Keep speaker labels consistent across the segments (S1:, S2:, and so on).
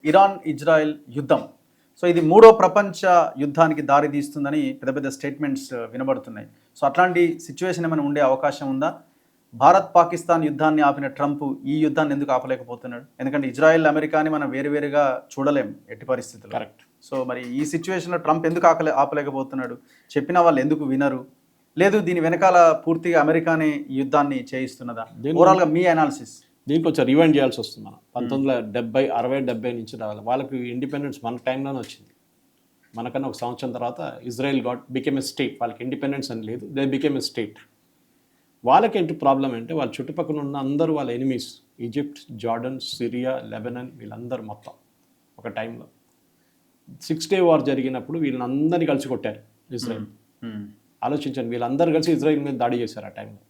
S1: Iran Israel యుద్ధం. So ఇది మూడో ప్రపంచ యుద్ధానికి దారి తీస్తుందని పెద్ద పెద్ద స్టేట్మెంట్స్ వినబడుతున్నాయి. సో అట్లాంటి సిచ్యువేషన్ ఏమైనా ఉండే అవకాశం ఉందా? భారత్ పాకిస్తాన్ యుద్ధాన్ని ఆపిన ట్రంప్ ఈ యుద్ధాన్ని ఎందుకు ఆపలేకపోతున్నాడు? ఎందుకంటే ఇజ్రాయెల్ అమెరికాని మనం వేరువేరుగా చూడలేం ఎట్టి పరిస్థితుల్లో.
S2: కరెక్ట్.
S1: సో మరి ఈ సిచ్యువేషన్లో ట్రంప్ ఎందుకు ఆపలేకపోతున్నాడు? చెప్పిన వాళ్ళు ఎందుకు వినరు? లేదు దీని వెనకాల పూర్తిగా అమెరికానే ఈ యుద్ధాన్ని చేయిస్తున్నదా? ఓవరాల్గా మీ అనాలిసిస్.
S2: దీనికి కొంచెం రివైండ్ చేయాల్సి వస్తుంది. మనం 1970, 60, 70 నుంచి రావాలి. వాళ్ళకి ఇండిపెండెన్స్ మన టైంలోనే వచ్చింది. మనకన్నా ఒక సంవత్సరం తర్వాత ఇజ్రాయెల్ బికెమ్ ఎ స్టేట్. వాళ్ళకి ఇండిపెండెన్స్ అని లేదు, దే బికెమ్ ఎ స్టేట్. వాళ్ళకి ఏంటి ప్రాబ్లం అంటే వాళ్ళ చుట్టుపక్కల ఉన్న అందరూ వాళ్ళ enemies, Egypt, Jordan, Syria, Lebanon, వీళ్ళందరూ మొత్తం ఒక టైంలో 6 Day War జరిగినప్పుడు వీళ్ళందరినీ కలిసి కొట్టారు ఇజ్రాయెల్. ఆలోచించండి, వీళ్ళందరూ కలిసి ఇజ్రాయెల్ మీద దాడి చేశారు ఆ టైంలో.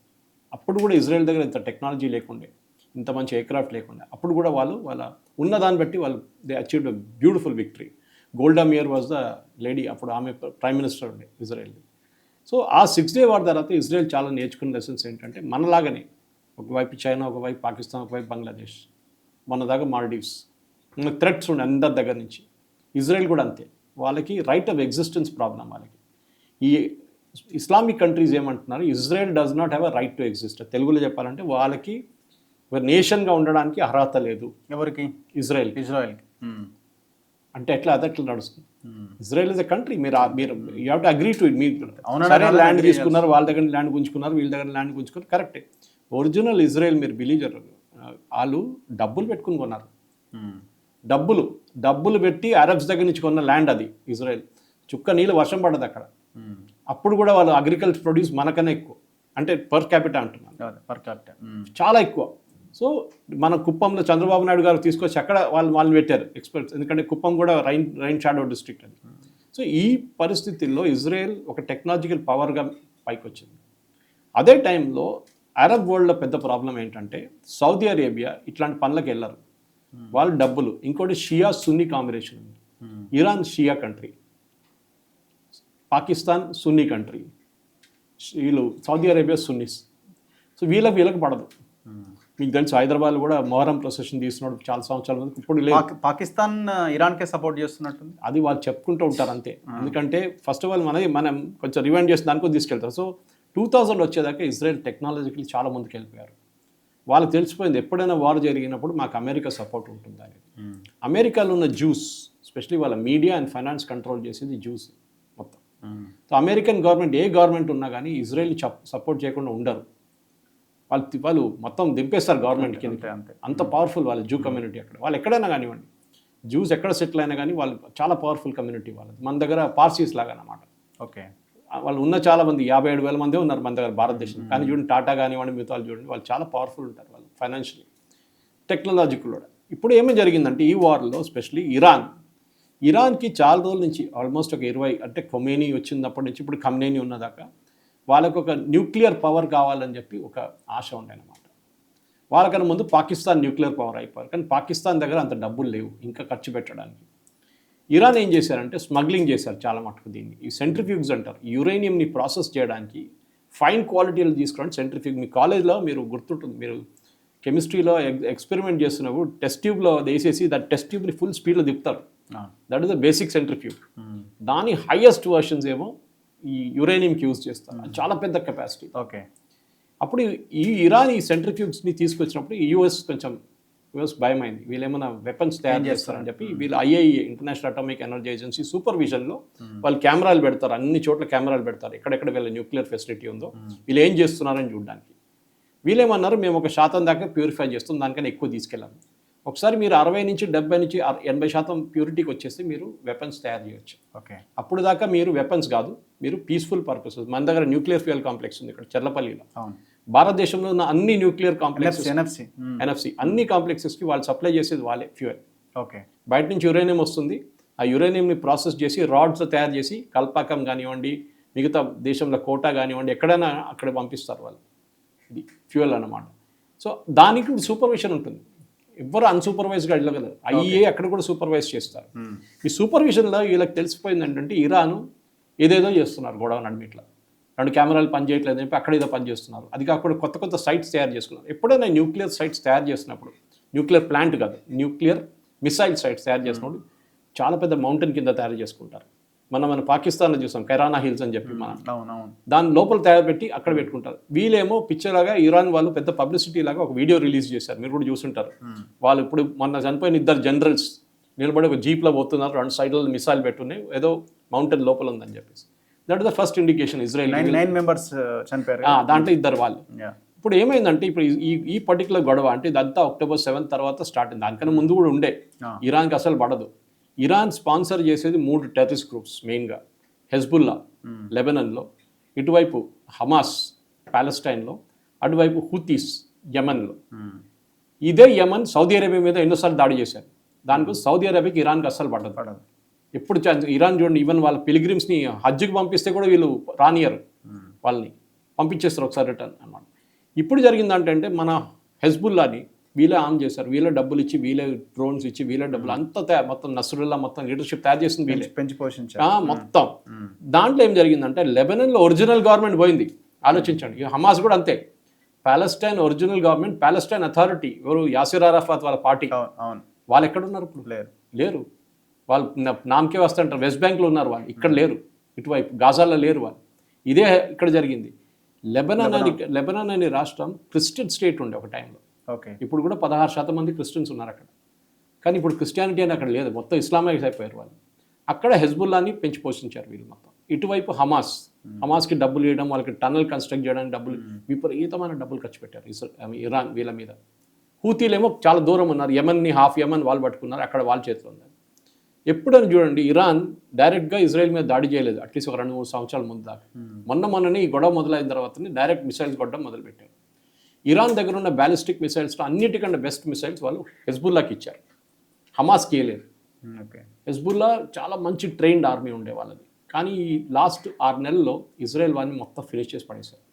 S2: అప్పుడు కూడా ఇజ్రాయెల్ దగ్గర ఇంత టెక్నాలజీ లేకుండే, ఇంత మంచి ఎయిర్క్రాఫ్ట్ లేకుండా, అప్పుడు కూడా వాళ్ళ ఉన్నదాన్ని బట్టి వాళ్ళు they achieved a beautiful victory. Golda Meir was the lady, అప్పుడు ఆమె ప్రైమ్ మినిస్టర్ ఉండే ఇజ్రాయెల్. సో ఆ 6 Day War తర్వాత ఇజ్రాయెల్ చాలా నేర్చుకున్న లెసన్స్ ఏంటంటే మనలాగానే ఒకవైపు చైనా, ఒకవైపు పాకిస్తాన్, ఒకవైపు బంగ్లాదేశ్, మన దగ్గర మాల్డీవ్స్, మనకు థ్రెట్స్ ఉండే అందరి దగ్గర నుంచి. ఇజ్రాయెల్ కూడా అంతే, వాళ్ళకి రైట్ ఆఫ్ ఎగ్జిస్టెన్స్ ప్రాబ్లం. వాళ్ళకి ఈ ఇస్లామిక్ కంట్రీస్ ఏమంటున్నారు, Israel does not have a right to exist. తెలుగులో చెప్పాలంటే వాళ్ళకి ఒక నేషన్గా ఉండడానికి అర్హత లేదు.
S1: ఎవరికి?
S2: ఇజ్రాయెల్. అంటే ఎట్లా అదెట్లా నడుస్తుంది? Israel is a country. మీరు you have to agree to it. మీరు సరే ల్యాండ్ తీసుకున్నారు, వాళ్ళ దగ్గర ల్యాండ్ గుంజుకున్నారు, వీళ్ళ దగ్గర ల్యాండ్ గుంజుకున్నారు, కరెక్టే. ఒరిజినల్ ఇజ్రాయెల్ మీరు బిలీవ్ చేయరు, వాళ్ళు డబ్బులు పెట్టుకుని కొన్నారు. డబ్బులు పెట్టి అరబ్స్ దగ్గర నుంచి కొన్న ల్యాండ్ అది ఇజ్రాయెల్. చుక్క నీళ్ళు వర్షం పడదు అక్కడ. అప్పుడు కూడా వాళ్ళు అగ్రికల్చర్ ప్రొడ్యూస్ మనకన్నా ఎక్కువ, అంటే పర్ క్యాపిటా అంటున్నాను,
S1: పర్ క్యాపిటా
S2: చాలా ఎక్కువ. సో మన కుప్పంలో చంద్రబాబు నాయుడు గారు తీసుకొచ్చి అక్కడ వాళ్ళని పెట్టారు ఎక్స్పర్ట్స్, ఎందుకంటే కుప్పం కూడా రైన్ షాడో డిస్ట్రిక్ట్ అది. సో ఈ పరిస్థితుల్లో ఇజ్రాయెల్ ఒక టెక్నాలజికల్ పవర్గా పైకి వచ్చింది. అదే టైంలో అరబ్ వరల్డ్లో పెద్ద ప్రాబ్లం ఏంటంటే సౌదీ అరేబియా ఇట్లాంటి పనులకు వెళ్ళరు, వాళ్ళు డబ్బులు. ఇంకోటి షియా సున్నీ కాంబినేషన్ ఉంది. ఇరాన్ షియా కంట్రీ, పాకిస్తాన్ సున్నీ కంట్రీ, వీళ్ళు సౌదీ అరేబియా సున్నీస్. సో వీళ్ళకి పడదు. మీకు తెలుసు హైదరాబాద్లో కూడా మొహరం ప్రొసెషన్ తీసుకున్నాడు చాలా సంవత్సరాల ముందు. ఇప్పుడు లేదు,
S1: పాకిస్తాన్ ఇరాన్కే సపోర్ట్ చేస్తున్నట్టుంది.
S2: అది వాళ్ళు చెప్పుకుంటూ ఉంటారు అంతే. ఎందుకంటే ఫస్ట్ ఆఫ్ ఆల్ మనం కొంచెం రివైండ్ చేసి దానికో తీసుకెళ్తారు. సో 2000 వచ్చేదాకా ఇజ్రాయెల్ టెక్నాలజికల్ చాలా ముందుకు వెళ్ళిపోయారు. వాళ్ళకి తెలిసిపోయింది ఎప్పుడైనా వార్ జరిగినప్పుడు మాకు అమెరికా సపోర్ట్ ఉంటుంది అనేది. అమెరికాలో ఉన్న జ్యూస్, ఎస్పెషలీ వాళ్ళ మీడియా అండ్ ఫైనాన్స్ కంట్రోల్ చేసేది జ్యూస్ మొత్తం. సో అమెరికన్ గవర్నమెంట్ ఏ గవర్నమెంట్ ఉన్నా కానీ ఇజ్రాయెల్ సపోర్ట్ చేయకుండా ఉండరు. వాళ్ళు మొత్తం దింపేస్తారు గవర్నమెంట్ కింద. అంత పవర్ఫుల్ వాళ్ళ జూ కమ్యూనిటీ అక్కడ. వాళ్ళు ఎక్కడైనా కానివ్వండి, జ్యూస్ ఎక్కడ సెటిల్ అయినా కానీ వాళ్ళు చాలా పవర్ఫుల్ కమ్యూనిటీ వాళ్ళది. మన దగ్గర పార్సీస్ లాగా అన్నమాట.
S1: ఓకే,
S2: వాళ్ళు ఉన్న చాలా మంది 57,000 మందే ఉన్నారు మన దగ్గర భారతదేశం. కానీ చూడండి టాటా కానివ్వండి, మిగతా చూడండి, వాళ్ళు చాలా పవర్ఫుల్ ఉంటారు వాళ్ళు ఫైనాన్షియలీ, టెక్నాలజికల్ కూడా. ఇప్పుడు ఏమి జరిగిందంటే ఈ వార్లో ఎస్పెషలీ ఇరాన్కి చాలా రోజుల నుంచి ఆల్మోస్ట్ ఒక 20, అంటే ఖొమేనీ వచ్చినప్పటి నుంచి ఇప్పుడు ఖమ్నేనీ ఉన్నదాకా వాళ్ళకు ఒక న్యూక్లియర్ పవర్ కావాలని చెప్పి ఒక ఆశ ఉండేనమాట. వాళ్ళకన్నా ముందు పాకిస్తాన్ న్యూక్లియర్ పవర్ అయిపోయారు, కానీ పాకిస్తాన్ దగ్గర అంత డబ్బులు లేవు ఇంకా ఖర్చు పెట్టడానికి. ఇరాన్ ఏం చేశారంటే స్మగ్లింగ్ చేశారు చాలా మటుకు. దీన్ని ఈ సెంట్రిఫ్యూగ్స్ అంటారు. యురేనియంని ప్రాసెస్ చేయడానికి ఫైన్ క్వాలిటీలు తీసుకోవడానికి సెంట్రిఫ్యూగ్. మీ కాలేజ్లో మీరు గుర్తుంటుంది, మీరు కెమిస్ట్రీలో ఎక్స్పెరిమెంట్ చేస్తున్నప్పుడు టెస్ట్ ట్యూబ్లో వేసేసి దట్ టెస్ట్ ట్యూబ్ని ఫుల్ స్పీడ్లో తిప్పుతారు. That is the basic centrifuge. దాని హైయెస్ట్ వర్షన్స్ ఏమో ఈ యురేనియంకి యూజ్ చేస్తారు. చాలా పెద్ద కెపాసిటీ.
S1: ఓకే,
S2: అప్పుడు ఈ ఇరాన్ ఈ సెంట్రిఫ్యూగ్స్ని తీసుకొచ్చినప్పుడు యుఎస్ భయమైంది, వీళ్ళు ఏమైనా వెపన్స్ తయారు చేస్తారని చెప్పి వీళ్ళు IAEA, international atomic energy agency సూపర్విజన్లో వాళ్ళు కెమెరాలు పెడతారు, అన్ని చోట్ల కెమెరాలు పెడతారు, ఎక్కడెక్కడ వీళ్ళ న్యూక్లియర్ ఫెసిలిటీ ఉందో వీళ్ళు ఏం చేస్తున్నారని చూడడానికి. వీళ్ళేమన్నారు, మేము 1% దాకా ప్యూరిఫై చేస్తాం, దానికన్నా ఎక్కువ తీసుకెళ్ళాము. ఒకసారి మీరు 60 నుంచి 70 నుంచి 80% ప్యూరిటీకి వచ్చేసి మీరు వెపన్స్ తయారు చేయొచ్చు.
S1: ఓకే,
S2: అప్పుడు దాకా మీరు వెపన్స్ కాదు, మీరు పీస్ఫుల్ పర్పసెస్. మన దగ్గర న్యూక్లియర్ ఫ్యూయల్ కాంప్లెక్స్ ఉంది ఇక్కడ చెర్లపల్లిలో. భారతదేశంలో ఉన్న అన్ని న్యూక్లియర్ కాంప్లెక్స్, ఎన్ఎఫ్సి అన్ని కాంప్లెక్సెస్కి వాళ్ళు సప్లై చేసేది వాళ్ళే ఫ్యూయల్.
S1: ఓకే,
S2: బయట నుంచి యురేనియం వస్తుంది, ఆ యురేనియంని ప్రాసెస్ చేసి రాడ్స్ తయారు చేసి కల్పాకం కానివ్వండి, మిగతా దేశంలో కోటా కానివ్వండి, ఎక్కడైనా అక్కడ పంపిస్తారు వాళ్ళు. ఇది ఫ్యూయల్ అన్నమాట. సో దానికి సూపర్విజన్ ఉంటుంది, ఎవ్వరు అన్సూపర్వైజ్గా వెళ్ళగలరు. ఐఏ అక్కడ కూడా సూపర్వైజ్ చేస్తారు. ఈ సూపర్విజన్లో వీళ్ళకి తెలిసిపోయింది ఏంటంటే ఇరాన్ ఏదేదో చేస్తున్నారు గొడవ నడిమిట్లా, 2 కెమెరాలు పనిచేయట్లేదు చెప్పి అక్కడ ఏదో పని చేస్తున్నారు. అది కాకుండా కొత్త సైట్స్ తయారు చేసుకున్నారు. ఎప్పుడైనా న్యూక్లియర్ సైట్స్ తయారు చేసినప్పుడు, న్యూక్లియర్ ప్లాంట్ కాదు, న్యూక్లియర్ మిసైల్ సైట్స్ తయారు చేసినప్పుడు చాలా పెద్ద మౌంటైన్ కింద తయారు చేసుకుంటారు. మన పాకిస్తాన్లో చూసాం కైరానా హిల్స్ అని చెప్పి మనం
S1: అవునవును.
S2: దాని లోపల తయారు పెట్టి అక్కడ పెట్టుకుంటారు. వీళ్ళేమో పిక్చర్ లాగా ఇరాన్ వాళ్ళు పెద్ద పబ్లిసిటీ లాగా ఒక వీడియో రిలీజ్ చేశారు, మీరు కూడా చూసుంటారు. వాళ్ళు ఇప్పుడు మొన్న చనిపోయిన 2 జనరల్స్ నిలబడి ఒక జీప్లో పోతున్నారు, 2 సైడ్లో మిసైల్ పెట్టున్నాయి, ఏదో మౌంటైన్ లోపల ఉందని చెప్పేసి. That is the first indication Israel
S1: 9 members చనిపోయారు.
S2: దాంట్లో 2 వాళ్ళు. ఇప్పుడు ఏమైందంటే ఇప్పుడు ఈ పర్టికులర్ గొడవ అంటే ఇదంతా October 7 తర్వాత స్టార్ట్ అయింది. దానికన్నా ముందు కూడా ఉండే. ఇరాన్కి అసలు పడదు. ఇరాన్ స్పాన్సర్ చేసేది 3 టెర్రరిస్ట్ గ్రూప్స్ మెయిన్గా, హెజ్బుల్లా లెబనన్లో, ఇటువైపు హమాస్ ప్యాలెస్టైన్లో, అటువైపు హూతీస్ యమన్లో. ఇదే యమన్ సౌదీ అరేబియా మీద ఎన్నోసార్లు దాడి చేశారు. దానికోసం సౌదీ అరేబియాకి ఇరాన్కి అస్సలు పడదు. ఎప్పుడు ఇరాన్ చూడండి, ఈవెన్ వాళ్ళ పిలిగ్రిమ్స్ని హజ్కి పంపిస్తే కూడా వీళ్ళు రానియరు, వాళ్ళని పంపించేస్తారు ఒకసారి రిటర్న్ అన్నమాట. ఇప్పుడు జరిగిందంటే మన హెజ్బుల్లాని వీళ్ళే ఆమ్ చేశారు, వీళ్ళే డబ్బులు ఇచ్చి, వీళ్ళే డ్రోన్స్ ఇచ్చి, వీళ్ళే డబ్బులు అంతా మొత్తం నస్రుల్లా మొత్తం లీడర్షిప్ తయారు చేసింది వీళ్ళే
S1: పెంచి పోషించారు
S2: మొత్తం. దాంట్లో ఏం జరిగిందంటే లెబనన్లో ఒరిజినల్ గవర్నమెంట్ పోయింది. ఆలోచించండి, హమాస్ కూడా అంతే. Palestine original government, Palestine authority ఎవరు, యాసిర్ అరాఫాత్ వాళ్ళ పార్టీ, వాళ్ళు ఎక్కడున్నారు ఇప్పుడు? లేరు. వాళ్ళు నామకే వస్తుంటారు, వెస్ట్ బ్యాంక్లో ఉన్నారు వాళ్ళు, ఇక్కడ లేరు. ఇటువైపు గాజాలో లేరు వాళ్ళు. ఇదే ఇక్కడ జరిగింది. లెబనాన్ అనే రాష్ట్రం క్రిస్టియన్ స్టేట్ ఉండే ఒక టైంలో. ఇప్పుడు కూడా 16% మంది క్రిస్టియన్స్ ఉన్నారు అక్కడ. కానీ ఇప్పుడు క్రిస్టియానిటీ అని అక్కడ లేదు, మొత్తం ఇస్లామైజ్ అయిపోయారు వాళ్ళు. అక్కడ హెజ్బుల్లాని పెంచి పోషించారు వీళ్ళు మొత్తం. ఇటువైపు హమాస్కి డబ్బులు ఇవ్వడం, వాళ్ళకి టన్నల్ కన్స్ట్రక్ట్ చేయడానికి డబ్బులు, విపరీతమైన డబ్బులు ఖర్చు పెట్టారు ఇరాన్ వీళ్ళ మీద. హూతీలేమో చాలా దూరం ఉన్నారు, యమన్ని హాఫ్ యమన్ వాళ్ళు పట్టుకున్నారు, అక్కడ వాళ్ళ చేతిలో ఉన్నారు. ఎప్పుడని చూడండి, ఇరాన్ డైరెక్ట్గా ఇజ్రాయెల్ మీద దాడి చేయలేదు అట్లీస్ట్ ఒక 2-3 సంవత్సరాల ముందు దాకా. మొన్ననే ఈ గొడవ మొదలైన తర్వాతనే డైరెక్ట్ మిసైల్స్ కొట్టడం మొదలుపెట్టారు. ఇరాన్ దగ్గర ఉన్న బ్యాలిస్టిక్ మిసైల్స్లో అన్నిటికంటే బెస్ట్ మిసైల్స్ వాళ్ళు హెజ్బుల్లాకి ఇచ్చారు, హమాస్కి ఇవ్వలేదు. హెజ్బుల్లా చాలా మంచి ట్రైన్డ్ ఆర్మీ ఉండే వాళ్ళది. కానీ ఈ లాస్ట్ 6 నెలల్లో ఇజ్రాయెల్ వాళ్ళని మొత్తం ఫినిష్ చేసి పడేశారు,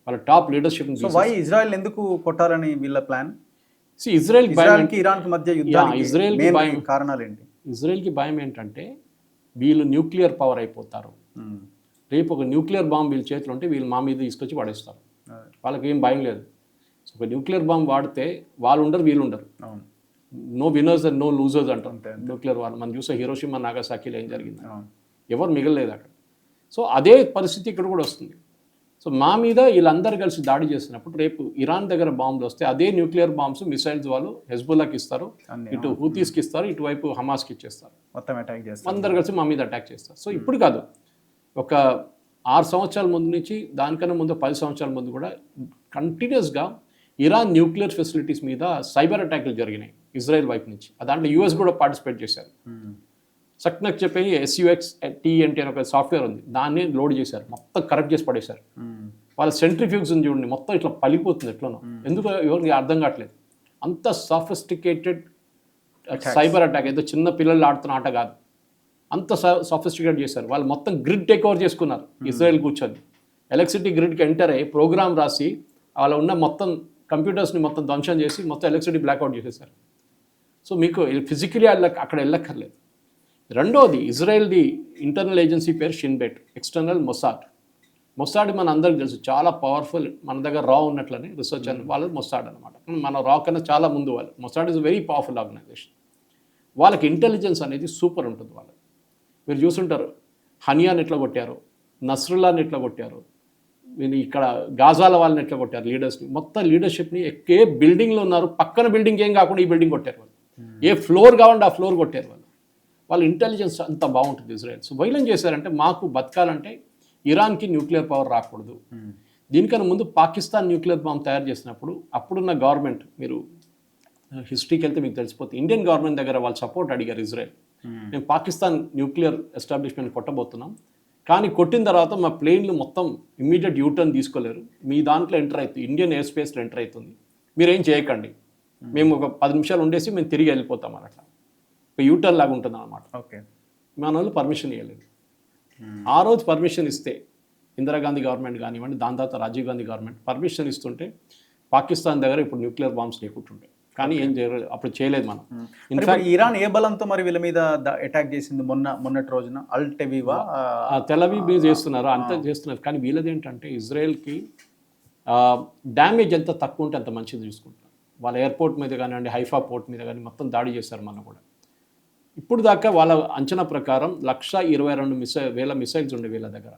S2: వాళ్ళ టాప్ లీడర్షిప్.
S1: ఇజ్రాయెల్ ఎందుకు కొట్టాలని వీళ్ళ ప్లాన్?
S2: ఇజ్రాయెల్కి
S1: ఇరాన్కి మధ్య యుద్ధానికి కారణాలు ఏంటి?
S2: ఇజ్రాయెల్కి భయం ఏంటంటే వీళ్ళు న్యూక్లియర్ పవర్ అయిపోతారు, రేపు ఒక న్యూక్లియర్ బాంబ్ వీళ్ళ చేతిలో ఉంటే వీళ్ళు మా మీద తీసుకొచ్చి పడేస్తారు. వాళ్ళకి ఏం భయం లేదు. ఒక న్యూక్లియర్ బాంబ్ వాడితే వాళ్ళు ఉండరు, వీళ్ళు ఉండరు. No winners and no losers అంటారు న్యూక్లియర్ వాళ్ళు. మనం చూసే హిరోషిమా నాగాసాకిలో ఏం జరిగింది, ఎవరు మిగలలేదు అక్కడ. సో అదే పరిస్థితి ఇక్కడ కూడా వస్తుంది. సో మా మీద వీళ్ళందరూ కలిసి దాడి చేసినప్పుడు రేపు ఇరాన్ దగ్గర బాంబులు వస్తే అదే న్యూక్లియర్ బాంబ్స్ మిసైల్స్ వాళ్ళు హెజ్బుల్లాకి ఇస్తారు, ఇటు హూతీస్కి ఇస్తారు, ఇటువైపు హమాస్కి ఇచ్చేస్తారు,
S1: మొత్తం అటాక్ చేస్తారు,
S2: అందరు కలిసి మా మీద అటాక్ చేస్తారు. సో ఇప్పుడు కాదు, ఒక 6 సంవత్సరాల ముందు నుంచి, దానికన్నా ముందు 10 సంవత్సరాల ముందు కూడా కంటిన్యూస్గా ఇరాన్ న్యూక్లియర్ ఫెసిలిటీస్ మీద సైబర్ అటాక్లు జరిగినాయి ఇజ్రాయెల్ వైపు నుంచి. దాంట్లో యూఎస్ కూడా పార్టిసిపేట్ చేశారు. సక్నక్ చెప్పి SUXT అంటే ఒక సాఫ్ట్వేర్ ఉంది, దాన్ని లోడ్ చేశారు, మొత్తం కరెక్ట్ చేసి పడేశారు. వాళ్ళ సెంట్రిఫ్యూగ్స్ ఉంది చూడండి, మొత్తం ఇట్లా పలిపోతుంది ఎట్లనో, ఎందుకు ఎవరికి అర్థం కావట్లేదు. అంత సాఫిస్టికేటెడ్ సైబర్ అటాక్, ఏదో చిన్న పిల్లలు ఆడుతున్న ఆట కాదు, అంత సాఫిస్టికేట్ చేశారు. వాళ్ళు మొత్తం గ్రిడ్ టేక్ ఓవర్ చేసుకున్నారు ఇజ్రాయెల్ కూర్చొని. ఎలక్ట్రిసిటీ గ్రిడ్కి ఎంటర్ అయ్యి ప్రోగ్రామ్ రాసి వాళ్ళ ఉన్న మొత్తం కంప్యూటర్స్ని మొత్తం ధ్వంసం చేసి మొత్తం ఎలక్ట్రిసిటీ బ్లాక్అవుట్ చేసేసారు. సో మీకు ఫిజికలీ అక్కడ వెళ్ళక్కర్లేదు. రెండోది, ఇజ్రాయెల్ది ఇంటర్నల్ ఏజెన్సీ పేరు షిన్బెట్, ఎక్స్టర్నల్ మొసాడ్ మన అందరికి తెలుసు, చాలా పవర్ఫుల్. మన దగ్గర రా ఉన్నట్లనే రీసెర్చ్ అని వాళ్ళు మొసాడ్ అనమాట. మన రా కన్నా చాలా ముందు వాళ్ళు. Mossad is very powerful organisation. వాళ్ళకి ఇంటెలిజెన్స్ అనేది సూపర్ ఉంటుంది వాళ్ళకి. మీరు చూసుంటారు, హనియాని ఎట్లా కొట్టారు, నస్రుల్లాని ఎట్లా కొట్టారు, ఇక్కడ గాజాల వాళ్ళని ఎట్లా కొట్టారు, లీడర్స్ని మొత్తం లీడర్షిప్ని. ఏ బిల్డింగ్లో ఉన్నారు, పక్కన బిల్డింగ్ ఏం కాకుండా ఈ బిల్డింగ్ కొట్టారు వాళ్ళు. ఏ ఫ్లోర్ కావాలంటే ఆ ఫ్లోర్ కొట్టారు వాళ్ళు. వాళ్ళ ఇంటెలిజెన్స్ అంత బాగుంటుంది ఇజ్రాయెల్. సో వైలెన్స్ చేశారంటే మాకు బతకాలంటే ఇరాన్కి న్యూక్లియర్ పవర్ రాకూడదు. దీనికన్నా ముందు పాకిస్తాన్ న్యూక్లియర్ బాంబ్ తయారు చేసినప్పుడు అప్పుడున్న గవర్నమెంట్, మీరు హిస్టరీకి వెళ్తే మీకు తెలిసిపోతుంది, ఇండియన్ గవర్నమెంట్ దగ్గర వాళ్ళు సపోర్ట్ అడిగారు ఇజ్రాయెల్. మేము పాకిస్తాన్ న్యూక్లియర్ ఎస్టాబ్లిష్మెంట్ కొట్టబోతున్నాం, కానీ కొట్టిన తర్వాత మా ప్లేన్లు మొత్తం ఇమ్మీడియట్ యూటర్న్ తీసుకోలేరు, మీ దాంట్లో ఎంటర్ అవుతుంది, ఇండియన్ ఎయిర్ స్పేస్లో ఎంటర్ అవుతుంది, మీరేం చేయకండి, మేము ఒక 10 నిమిషాలు ఉండేసి మేము తిరిగి వెళ్ళిపోతాం అని. అట్లా ఒక యూటర్న్ లాగా ఉంటుంది అన్నమాట. మన వాళ్ళు పర్మిషన్ ఇవ్వలేదు. ఆ రోజు పర్మిషన్ ఇస్తే ఇందిరాగాంధీ గవర్నమెంట్ కానివ్వండి, దాని తర్వాత రాజీవ్ గాంధీ గవర్నమెంట్ పర్మిషన్ ఇస్తుంటే పాకిస్తాన్ దగ్గర ఇప్పుడు న్యూక్లియర్ బాంబ్స్ లేకుంటుండే. కానీ ఏం చేయలేదు, అప్పుడు చేయలేదు మనం.
S1: ఇన్ఫాక్ట్ ఇరాన్ ఏ బలంతో మరి వీళ్ళ మీద అటాక్ చేసింది మొన్నటి రోజున? అల్టెవీవా,
S2: తెలవీవ్ చేస్తున్నారు, అంతా చేస్తున్నారు. కానీ వీళ్ళది ఏంటంటే ఇజ్రాయెల్కి డ్యామేజ్ ఎంత తక్కువ ఉంటే అంత మంచిది చూసుకుంటారు. వాళ్ళ ఎయిర్పోర్ట్ మీద కానివ్వండి, హైఫా పోర్ట్ మీద కానీ మొత్తం దాడి చేశారు మనం కూడా. ఇప్పుడు దాకా వాళ్ళ అంచనా ప్రకారం 122,000 మిసైల్స్ ఉండే వీళ్ళ దగ్గర,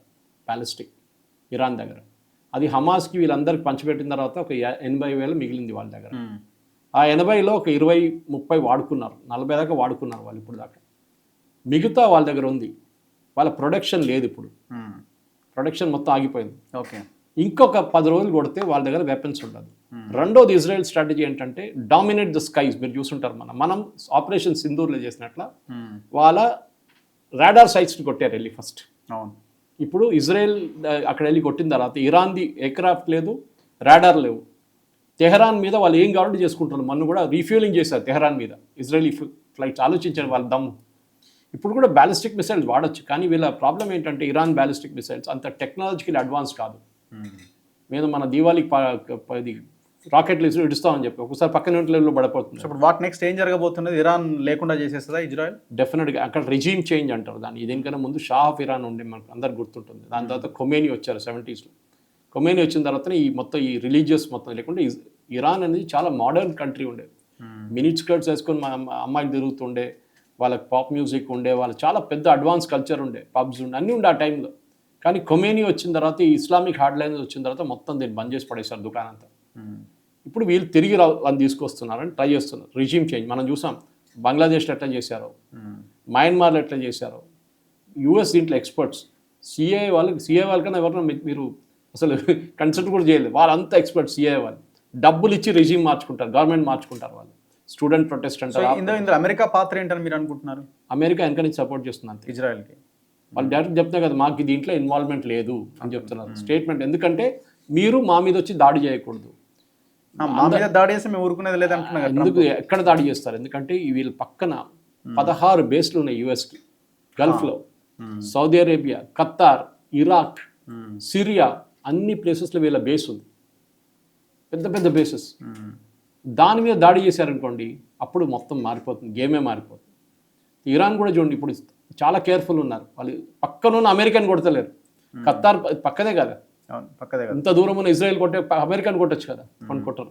S2: బ్యాలిస్టిక్, ఇరాన్ దగ్గర. అది హమాస్కి వీళ్ళందరికీ పంచిపెట్టిన తర్వాత ఒక 80,000 మిగిలింది వాళ్ళ దగ్గర. ఆ 80లో ఒక 20-30 వాడుకున్నారు, 40 దాకా వాడుకున్నారు వాళ్ళు ఇప్పుడు దాకా. మిగతా వాళ్ళ దగ్గర ఉంది. వాళ్ళ ప్రొడక్షన్ లేదు ఇప్పుడు, ప్రొడక్షన్ మొత్తం ఆగిపోయింది.
S1: ఓకే,
S2: ఇంకొక 10 రోజులు కొడితే వాళ్ళ దగ్గర వెపన్స్ ఉండదు. రెండోది ఇజ్రాయెల్ స్ట్రాటజీ ఏంటంటే డామినేట్ ద స్కైస్. మీరు చూసుంటారు, మనం ఆపరేషన్ సింధూర్లో చేసినట్ల వాళ్ళ రాడార్ సైట్స్ని కొట్టారు వెళ్ళి ఫస్ట్.
S1: అవును.
S2: ఇప్పుడు ఇజ్రాయెల్ అక్కడ వెళ్ళి కొట్టిన తర్వాత ఇరాన్ది ఎయిర్క్రాఫ్ట్ లేదు, రాడార్ లేవు. తెహరాన్ మీద వాళ్ళు ఏం కావాలంటే చేసుకుంటున్నారు. మొన్న కూడా రీఫ్యూలింగ్ చేశారు తెహరాన్ మీద ఇజ్రాయలీ ఫ్లైట్స్. ఆలోచించారు వాళ్ళ దమ్ము. ఇప్పుడు కూడా బ్యాలిస్టిక్ మిసైల్స్ వాడచ్చు, కానీ వీళ్ళ ప్రాబ్లం ఏంటంటే ఇరాన్ బ్యాలిస్టిక్ మిసైల్స్ అంత టెక్నాలజికల్ అడ్వాన్స్ కాదు. మేము మన దీవాళికి ఇది రాకెట్లు ఇడుస్తామని చెప్పి ఒకసారి పక్కన లెవెల్లో పడిపోతుంది.
S1: ఇప్పుడు వాట్ నెక్స్ట్ ఏం జరగబోతున్నది? ఇరాన్ లేకుండా చేసేస్తుందా ఇజ్రాయెల్?
S2: డెఫినెట్గా అక్కడ రెజీమ్ చేంజ్ అంటారు దాన్ని. దీనికన్నా ముందు షా ఆఫ్ ఇరాన్ ఉండే మనకు అందరికి గుర్తుంటుంది. దాని తర్వాత ఖొమేనీ వచ్చారు 70sలో. ఖొమేనీ వచ్చిన తర్వాతనే ఈ మొత్తం ఈ రిలీజియస్ మొత్తం లేకుండా ఇరాన్ అనేది చాలా మోడర్న్ కంట్రీ ఉండేది. మినీ స్కర్ట్స్ వేసుకొని మా అమ్మాయిలు తిరుగుతుండే, వాళ్ళకి పాప్ మ్యూజిక్ ఉండే, వాళ్ళు చాలా పెద్ద అడ్వాన్స్ కల్చర్ ఉండే, పబ్స్ ఉండే, అన్నీ ఉండే ఆ టైంలో. కానీ ఖొమేనీ వచ్చిన తర్వాత ఈ ఇస్లామిక్ హార్డ్లైన్స్ వచ్చిన తర్వాత మొత్తం దీన్ని బంద్ చేసి పడేశారు దుకాణం అంతా. ఇప్పుడు వీళ్ళు తిరిగి వాళ్ళని తీసుకొస్తున్నారని ట్రై చేస్తున్నారు. రిజీమ్ చేంజ్ మనం చూసాం, బంగ్లాదేశ్లో ఎట్లా చేశారో, మయన్మార్లో ఎట్లా చేశారో. యూఎస్ దీంట్లో ఎక్స్పర్ట్స్. సిఏ వాళ్ళకన్నా ఎవరైనా మీరు అసలు కన్సల్ట్ కూడా చేయలేదు, వాళ్ళంతా ఎక్స్పర్ట్స్. సిఏ వాళ్ళు డబ్బులు ఇచ్చి రిజీమ్ మార్చుకుంటారు, గవర్నమెంట్ మార్చుకుంటారు వాళ్ళు. స్టూడెంట్ ప్రొటెస్ట్ అంటారు.
S1: ఇందులో అమెరికా పాత్ర ఏంటని మీరు అనుకుంటున్నారు?
S2: అమెరికా వెనక నుంచి సపోర్ట్ చేస్తుంది అంతే
S1: ఇజ్రాయెల్కి.
S2: వాళ్ళు డైరెక్ట్ చెప్తున్నారు కదా, మాకు దీంట్లో ఇన్వాల్వ్మెంట్ లేదు అని చెప్తున్నారు స్టేట్మెంట్. ఎందుకంటే మీరు మా మీద వచ్చి దాడి చేయకూడదు.
S1: మా మీద దాడి చేస్తే మేము ఊరుకునేది లేదంటున్నారు.
S2: ఎందుకు ఎక్కడ దాడి చేస్తారు? ఎందుకంటే వీళ్ళ పక్కన 16 బేస్లు ఉన్నాయి యుఎస్కి, గల్ఫ్లో, Saudi Arabia, Qatar, Iraq, Syria, అన్ని ప్లేసెస్లో వీళ్ళ బేస్ ఉంది, పెద్ద పెద్ద బేసెస్. దాని మీద దాడి చేశారనుకోండి, అప్పుడు మొత్తం మారిపోతుంది, గేమే మారిపోతుంది. ఇరాన్ కూడా చూడండి, ఇప్పుడు చాలా కేర్ఫుల్ ఉన్నారు. వాళ్ళు పక్కనున్న అమెరికాని కొడతలేరు. ఖతార్ పక్కదే కదా, ఇంత దూరం ఉన్న ఇజ్రాయెల్ కొట్టే అమెరికాని కొట్టచ్చు కదా, కొట్టరు.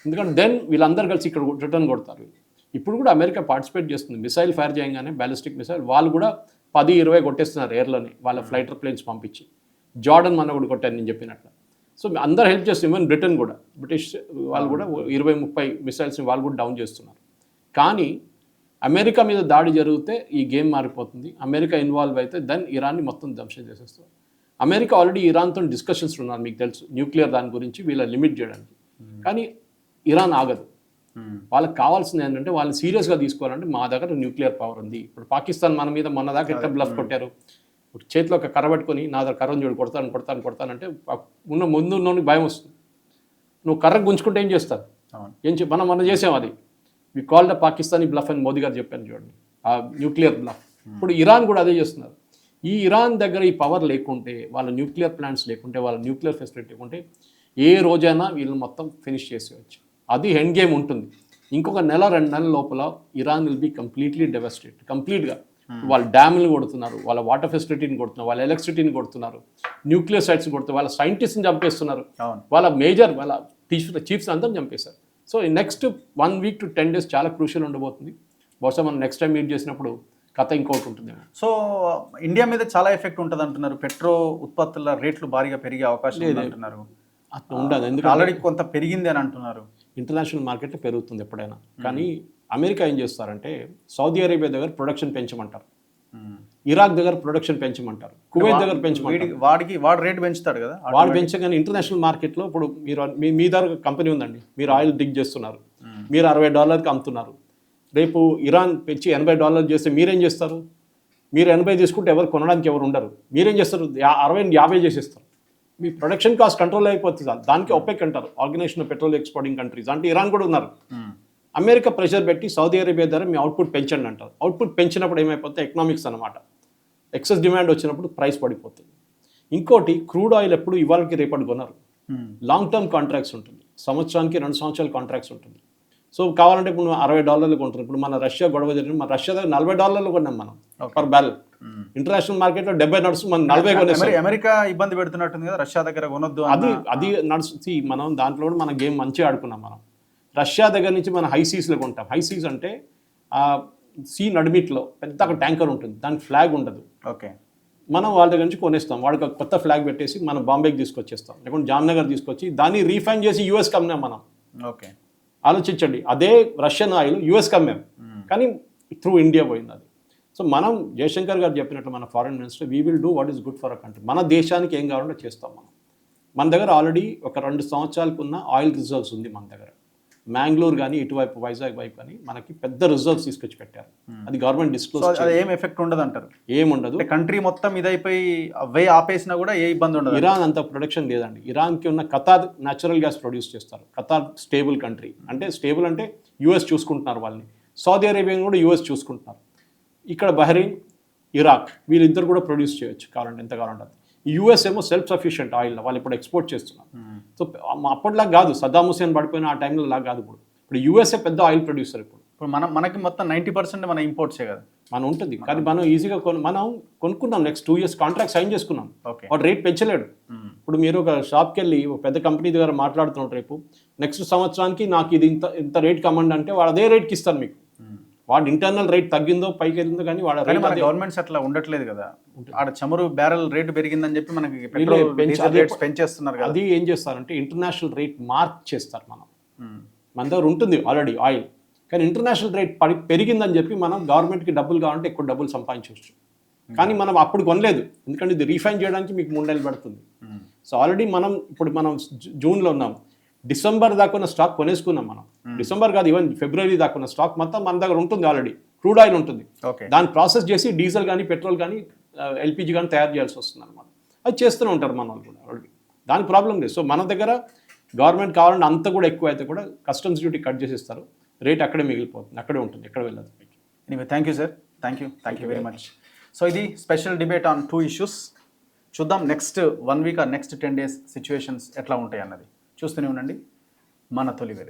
S2: ఎందుకంటే దెన్ వీళ్ళందరూ కలిసి ఇక్కడ రిటర్న్ కొడతారు. ఇప్పుడు కూడా అమెరికా పార్టిసిపేట్ చేస్తుంది. మిసైల్ ఫైర్ చేయగానే బ్యాలిస్టిక్ మిసైల్ వాళ్ళు కూడా 10-20 కొట్టేస్తున్నారు ఎయిర్లోనే, వాళ్ళ ఫ్లైటర్ ప్లేన్స్ పంపించి. జార్డన్ మన కూడా కొట్టారు నేను చెప్పినట్లు. సో అందరు హెల్ప్ చేస్తారు, ఈవెన్ బ్రిటన్ కూడా, బ్రిటిష్ వాళ్ళు కూడా 20-30 మిసైల్స్ని వాళ్ళు కూడా డౌన్ చేస్తున్నారు. కానీ అమెరికా మీద దాడి జరిగితే ఈ గేమ్ మారిపోతుంది. అమెరికా ఇన్వాల్వ్ అయితే దెన్ ఇరాన్ని మొత్తం ధ్వంసం చేసేస్తారు. అమెరికా ఆల్రెడీ ఇరాన్తో డిస్కషన్స్ ఉన్నారు, మీకు తెలుసు, న్యూక్లియర్ దాని గురించి వీళ్ళ లిమిట్ చేయడానికి. కానీ ఇరాన్ ఆగదు. వాళ్ళకి కావాల్సింది ఏంటంటే వాళ్ళని సీరియస్గా తీసుకోవాలంటే మా దగ్గర న్యూక్లియర్ పవర్ ఉంది. ఇప్పుడు పాకిస్తాన్ మన మీద మొన్న దాకా ఎట్లా బ్లఫ్ కొట్టారు, చేతిలో ఒక కర్ర పట్టుకొని నా దగ్గర కర్రను చూడు కొడతానంటే ముందు ఉన్నోనికి భయం వస్తుంది. నువ్వు కర్ర గుంజుకుంటే ఏం చేస్తారు? మనం చేసాం అది. We call the Pakistani bluff అని మోదీ గారు చెప్పాను చూడండి, ఆ న్యూక్లియర్ బ్లఫ్. ఇప్పుడు ఇరాన్ కూడా అదే చేస్తున్నారు. ఈ ఇరాన్ దగ్గర ఈ పవర్ లేకుంటే, వాళ్ళ న్యూక్లియర్ ప్లాంట్స్ లేకుంటే, వాళ్ళ న్యూక్లియర్ ఫెసిలిటీ లేకుంటే ఏ రోజైనా వీళ్ళు మొత్తం ఫినిష్ చేసేయచ్చు. అది ఎండ్ గేమ్ ఉంటుంది. ఇంకొక 1-2 నెలల లోపల ఇరాన్ విల్ బీ కంప్లీట్లీ డెవస్టేట్, కంప్లీట్గా. వాళ్ళ డ్యామ్లు కొడుతున్నారు, వాళ్ళ వాటర్ ఫెసిలిటీని కొడుతున్నారు, వాళ్ళ ఎలక్ట్రిసిటీని కొడుతున్నారు, న్యూక్లియర్ సైట్స్ కొడుతున్నారు, వాళ్ళ సైంటిస్ట్ని చంపేస్తున్నారు, వాళ్ళ మేజర్ వాళ్ళ చీఫ్స్ అందరం చంపేశారు. సో ఈ నెక్స్ట్ 1 week to 10 days చాలా క్రూషియల్ ఉండబోతుంది. బహుశా మనం నెక్స్ట్ టైం మీట్ చేసినప్పుడు కథ ఇంకోటి ఉంటుంది.
S1: సో ఇండియా మీద చాలా ఎఫెక్ట్ ఉంటుంది అంటున్నారు. పెట్రో ఉత్పత్తుల రేట్లు భారీగా పెరిగే అవకాశం ఉంది అంటున్నారు.
S2: అట్లా ఉండదు, ఎందుకంటే
S1: ఆల్రెడీ కొంత పెరిగింది అని అంటున్నారు.
S2: ఇంటర్నేషనల్ మార్కెట్లో పెరుగుతుంది ఎప్పుడైనా. కానీ అమెరికా ఏం చేస్తారంటే సౌదీ అరేబియా దగ్గర ప్రొడక్షన్ పెంచమంటారు, ఇరాక్ దగ్గర ప్రొడక్షన్ పెంచమంటారు, కువైట్ దగ్గర పెంచమంటారు.
S1: వాడు రేట్ పెంచుతాడు కదా,
S2: వాడు పెంచగానే ఇంటర్నేషనల్ మార్కెట్లో ఇప్పుడు మీరు మీ దగ్గర కంపెనీ ఉందండి, మీరు ఆయిల్ డిగ్ చేస్తున్నారు, మీరు $60కి అమ్ముతున్నారు. రేపు ఇరాన్ పెంచి $80 చేస్తే మీరేం చేస్తారు? మీరు 80 తీసుకుంటే ఎవరు కొనడానికి ఎవరు ఉండరు. మీరేం చేస్తారు? 60-50 చేసేస్తారు. మీ ప్రొడక్షన్ కాస్ట్ కంట్రోల్ అయిపోతుంది. దానికి ఒపెక్ అంటారు, organisation of petrol exporting countries. అంటే ఇరాన్ కూడా ఉన్నారు. అమెరికా ప్రెషర్ పెట్టి సౌదీ అరేబియా ద్వారా మీ అవుట్పుట్ పెంచండి అంటారు. అవుట్పుట్ పెంచినప్పుడు ఏమైపోతే ఎకనామిక్స్ అనమాట, ఎక్సెస్ డిమాండ్ వచ్చినప్పుడు ప్రైస్ పడిపోతుంది. ఇంకోటి, క్రూడ్ ఆయిల్ ఎప్పుడు ఇవాళకి రేపటి కొనరు, లాంగ్ టర్మ్ కాంట్రాక్ట్స్ ఉంటుంది, సంవత్సరానికి 2 సంవత్సరాల కాంట్రాక్ట్స్ ఉంటుంది. సో కావాలంటే ఇప్పుడు $60 కొంటారు. ఇప్పుడు మన రష్యా గొడవ జరిగింది, మన రష్యా దగ్గర $40 కొన్నాం మనం పర్ బ్యారెల్. ఇంటర్నేషనల్ మార్కెట్లో 70 నడుస్తుంది, మనం 40 కొనేస్తాం.
S1: అమెరికా ఇబ్బంది పెడుతున్నట్టుంది కదా, రష్యా దగ్గర కొనొద్దు.
S2: అది నడుస్తుంది. మనం దాంట్లో కూడా మన గేమ్ మంచిగా ఆడుకున్నాం మనం. రష్యా దగ్గర నుంచి మనం హై సీస్లో కొంటాం. హై సీస్ అంటే ఆ సీ నడిమిట్లో పెద్ద ఒక ట్యాంకర్ ఉంటుంది, దానికి ఫ్లాగ్ ఉండదు.
S1: ఓకే.
S2: మనం వాళ్ళ దగ్గర నుంచి కొనేస్తాం, వాడికి ఒక కొత్త ఫ్లాగ్ పెట్టేసి మనం బాంబేకి తీసుకొచ్చేస్తాం, లేకుంటే జామ్నగర్ తీసుకొచ్చి దాన్ని రీఫైన్ చేసి యూఎస్కి అమ్మాం మనం.
S1: ఓకే.
S2: ఆలోచించండి, అదే రష్యన్ ఆయిల్ యూఎస్కి అమ్మాం, కానీ త్రూ ఇండియా పోయింది అది. సో మనం జయశంకర్ గారు చెప్పినట్టు మన foreign minister, we will do what is good for a country. మన దేశానికి ఏం కావాలంటే చేస్తాం మనం. మన దగ్గర ఆల్రెడీ ఒక 2 సంవత్సరాలకు ఉన్న ఆయిల్ రిజర్వ్స్ ఉంది మన దగ్గర. మ్యాంగ్లూర్ కానీ ఇటువైపు వైజాగ్ వైపు కానీ మనకి పెద్ద రిజర్వ్స్ తీసుకొచ్చి పెట్టారు. అది గవర్నమెంట్ డిస్క్లోజ్.
S1: అది ఏం ఎఫెక్ట్ ఉండదు అంటారు?
S2: ఏముండదు.
S1: కంట్రీ మొత్తం ఇదైపోయి అవే ఆపేసినా కూడా ఏ ఇబ్బంది ఉండదు.
S2: ఇరాన్ అంత ప్రొడక్షన్ లేదండి. ఇరాన్కి ఉన్న ఖతార్ న్యాచురల్ గ్యాస్ ప్రొడ్యూస్ చేస్తారు. ఖతార్ స్టేబుల్ కంట్రీ, అంటే స్టేబుల్ అంటే యూఎస్ చూసుకుంటున్నారు వాళ్ళని. సౌదీ అరేబియా కూడా యూఎస్ చూసుకుంటున్నారు. ఇక్కడ బహ్రెయిన్, ఇరాక్ వీళ్ళిద్దరు కూడా ప్రొడ్యూస్ చేయొచ్చు కావాలంటే, ఎంత కావాలంటే. యూఎస్ ఏమో సెల్ఫ్ సఫిషియెంట్ ఆయిల్, వాళ్ళు ఇప్పుడు ఎక్స్పోర్ట్ చేస్తున్నారు. సో అప్పటిలా కాదు, సద్దాం హుసేన్ పడిపోయిన ఆ టైంలో లాగా కాదు. ఇప్పుడు యూఎస్ఏ పెద్ద ఆయిల్ ప్రొడ్యూసర్. ఇప్పుడు
S1: మనకి మొత్తం 90% మన ఇంపోర్ట్సే కదా.
S2: మనం ఉంటుంది, కానీ మనం ఈజీగా మనం కొనుక్కున్నాం. నెక్స్ట్ 2 years కాంట్రాక్ట్ సైన్ చేసుకున్నాం. వాడు రేట్ పెంచలేడు. ఇప్పుడు మీరు ఒక షాప్కి వెళ్ళి ఒక పెద్ద కంపెనీ దగ్గర మాట్లాడుతున్నారు, రేపు నెక్స్ట్ సంవత్సరానికి నాకు ఇది ఇంత రేట్ కమండి అంటే వాడు అదే రేట్కి ఇస్తారు మీకు. వాడు ఇంటర్నల్ రేట్ తగ్గిందో పైకి వెళ్ళిందో కానీ వాడు
S1: గవర్నమెంట్స్ అట్లా ఉండట్లేదు కదా. ఆడ చమురు బ్యారెల్ రేటు పెరిగిందని చెప్పి మనకి పెంచేస్తున్నారు కదా.
S2: అది ఏం చేస్తారంటే ఇంటర్నేషనల్ రేట్ మార్క్ చేస్తారు. మన దగ్గర ఉంటుంది ఆల్రెడీ ఆయిల్, కానీ ఇంటర్నేషనల్ రేట్ పెరిగిందని చెప్పి మనం గవర్నమెంట్కి డబ్బులు కావాలంటే ఎక్కువ డబ్బులు సంపాదించవచ్చు. కానీ మనం అప్పుడు కొనలేదు, ఎందుకంటే ఇది రీఫైన్ చేయడానికి మీకు 3 నెలలు పడుతుంది. సో ఆల్రెడీ మనం జూన్లో ఉన్నాం, డిసెంబర్ దాకా ఉన్న స్టాక్ కొనేసుకున్నాం మనం. డిసెంబర్ కాదు, ఈవెన్ ఫిబ్రవరి దాకా ఉన్న స్టాక్ మొత్తం మన దగ్గర ఉంటుంది. ఆల్రెడీ క్రూడ్ ఆయిల్ ఉంటుంది, దాన్ని ప్రాసెస్ చేసి డీజిల్ కానీ పెట్రోల్ కానీ ఎల్పిజి కానీ తయారు చేయాల్సి వస్తుంది అనమాట. అది చేస్తూనే ఉంటారు మన వాళ్ళు కూడా ఆల్రెడీ, దానికి ప్రాబ్లం లేదు. సో మన దగ్గర గవర్నమెంట్ కావాలంటే అంత కూడా ఎక్కువ అయితే కూడా కస్టమ్స్ డ్యూటీ కట్ చేసేస్తారు, రేట్ అక్కడే మిగిలిపోతుంది, అక్కడే ఉంటుంది, ఎక్కడ వెళ్ళదు.
S1: Anyway, thank you sir, thank you very much. So ఇది స్పెషల్ డిబేట్ ఆన్ 2 issues. చూద్దాం next 1 week next 10 days situations ఎట్లా ఉంటాయి అన్నది. చూస్తూనే ఉండండి మన తొలి వెలుగు.